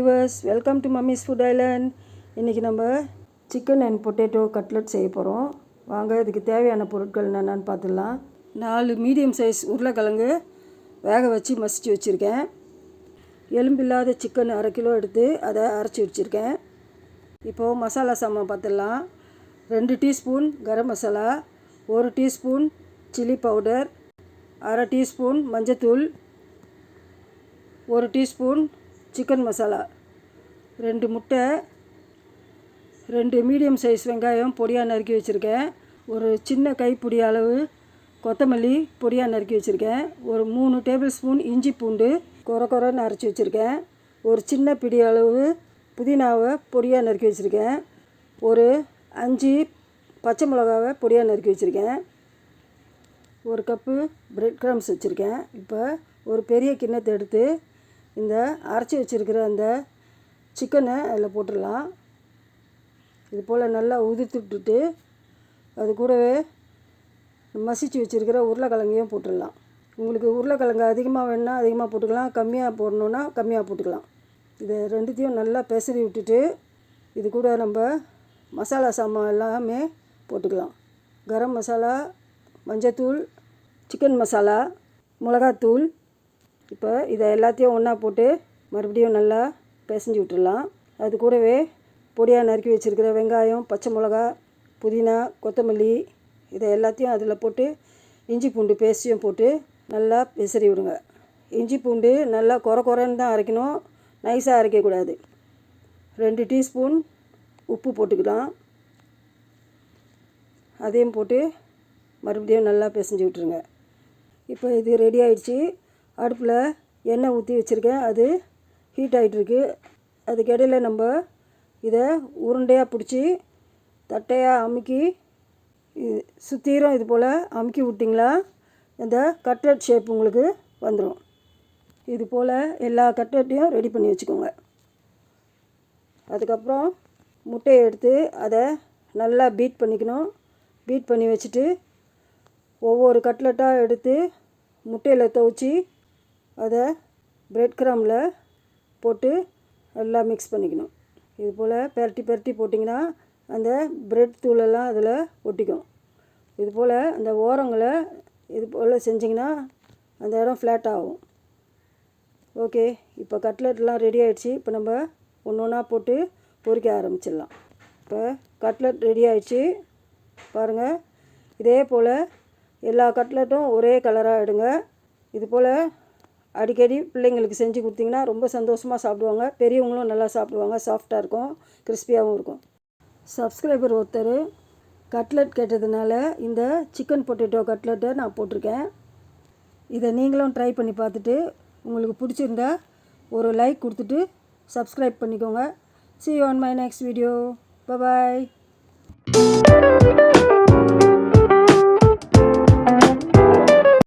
Viewers, welcome to mummy's food Island. இன்றைக்கி நம்ம chicken and potato cutlet செய்ய போகிறோம். வாங்க, இதுக்கு தேவையான பொருட்கள் என்னென்னு பார்த்துடலாம். 4 மீடியம் சைஸ் உருளைக்கிழங்கு வேக வச்சு மசிச்சு வச்சுருக்கேன். எலும்பில்லாத சிக்கன் 1/2 கிலோ எடுத்து அதை அரைச்சி வச்சுருக்கேன். இப்போது மசாலா சாமான் பார்த்துடலாம். 2 teaspoon garam masala, 1 teaspoon chilli powder, 1/2 teaspoon மஞ்சத்தூள், 1 டீஸ்பூன் சிக்கன் மசாலா, 2 முட்டை, 2 மீடியம் சைஸ் வெங்காயம் பொடியாக நறுக்கி வச்சுருக்கேன், ஒரு சின்ன கைப்பிடி அளவு கொத்தமல்லி பொடியாக நறுக்கி வச்சுருக்கேன், ஒரு 3 டேபிள் ஸ்பூன் இஞ்சி பூண்டு கொரன்னு அரைச்சி வச்சுருக்கேன், ஒரு சின்ன பிடி அளவு புதினாவை பொடியாக நறுக்கி வச்சுருக்கேன், ஒரு 5 பச்சை மிளகாவை பொடியாக நறுக்கி வச்சுருக்கேன், ஒரு கப்பு பிரெட் க்ரம்ஸ் வச்சுருக்கேன். இப்போ ஒரு பெரிய கிண்ணத்தை எடுத்து இந்த அரைச்சி வச்சுருக்கிற அந்த சிக்கனை அதில் போட்டுடலாம். இது போல் நல்லா உதிர்த்து விட்டுட்டு அது கூடவே மசிச்சு வச்சுருக்கிற உருளைக்கிழங்கையும் போட்டுடலாம். உங்களுக்கு உருளைக்கிழங்கு அதிகமாக வேணுன்னா அதிகமாக போட்டுக்கலாம், கம்மியாக போடணுன்னா கம்மியாக போட்டுக்கலாம். இதை ரெண்டுத்தையும் நல்லா பெசரி விட்டுட்டு இது கூட நம்ம மசாலா சாமான் எல்லாமே போட்டுக்கலாம். கரம் மசாலா, மஞ்சத்தூள், சிக்கன் மசாலா, மிளகாத்தூள். இப்போ இதை எல்லாத்தையும் ஒன்றா போட்டு மறுபடியும் நல்லா பிசைஞ்சு விட்டுடலாம். அது கூடவே பொடியாக நறுக்கி வச்சுருக்கிற வெங்காயம், பச்சை மிளகா, புதினா, கொத்தமல்லி இதை எல்லாத்தையும் அதில் போட்டு இஞ்சி பூண்டு பேஸ்ட்டையும் போட்டு நல்லா பிசறி விடுங்க. இஞ்சி பூண்டு நல்லா கொரன்னு தான் அரைக்கணும், நைஸாக அரைக்கக்கூடாது. 2 டீஸ்பூன் உப்பு போட்டுக்கலாம். அதையும் போட்டு மறுபடியும் நல்லா பிசைஞ்சு விட்டுருங்க. இப்போ இது ரெடி ஆகிடுச்சு. அடுப்பில் எண்ணெய் ஊற்றி வச்சுருக்கேன், அது ஹீட் ஆகிட்டுருக்கு. அதுக்கிடையில் நம்ம இதை உருண்டையாக பிடிச்சி தட்டையாக அமுக்கி சுற்றிரும் இது போல் அமுக்கி விட்டிங்களா இந்த கட்லட் ஷேப் உங்களுக்கு வந்துடும். இது போல் எல்லா கட்லட்டையும் ரெடி பண்ணி வச்சுக்கோங்க. அதுக்கப்புறம் முட்டையை எடுத்து அதை நல்லா பீட் பண்ணிக்கணும். பீட் பண்ணி வச்சுட்டு ஒவ்வொரு கட்லட்டாக எடுத்து முட்டையில் துவச்சி அதை பிரெட் க்ரம்மில் போட்டு நல்லா மிக்ஸ் பண்ணிக்கணும். இது போல் பெரட்டி போட்டிங்கன்னா அந்த பிரெட் தூளெல்லாம் அதில் ஒட்டிக்கும். இது போல் அந்த ஓரங்களை இது போல் செஞ்சிங்கன்னா அந்த இடம் ஃப்ளாட் ஆகும். ஓகே, இப்போ கட்லெட்லாம் ரெடி ஆகிடுச்சு. இப்போ நம்ம ஒன்று ஒன்றா போட்டு பொரிக்க ஆரம்பிச்சிடலாம். இப்போ கட்லெட் ரெடி ஆகிடுச்சு பாருங்கள். இதே போல் எல்லா கட்லெட்டும் ஒரே கலராக எடுங்க. இது போல் அடிக்கடி பிள்ளைங்களுக்கு செஞ்சு கொடுத்தீங்கன்னா ரொம்ப சந்தோஷமாக சாப்பிடுவாங்க. பெரியவங்களும் நல்லா சாப்பிடுவாங்க. சாஃப்டாக இருக்கும், கிறிஸ்பியாகவும் இருக்கும். சப்ஸ்கிரைபர் ஒருத்தர் கட்லெட் கேட்டதுனால இந்த சிக்கன் பொட்டேட்டோ கட்லெட்டை நான் போட்டிருக்கேன். இதை நீங்களும் ட்ரை பண்ணி பார்த்துட்டு உங்களுக்கு பிடிச்சிருந்தா ஒரு லைக் கொடுத்துட்டு சப்ஸ்கிரைப் பண்ணிக்கோங்க. See you on my next video. Bye bye.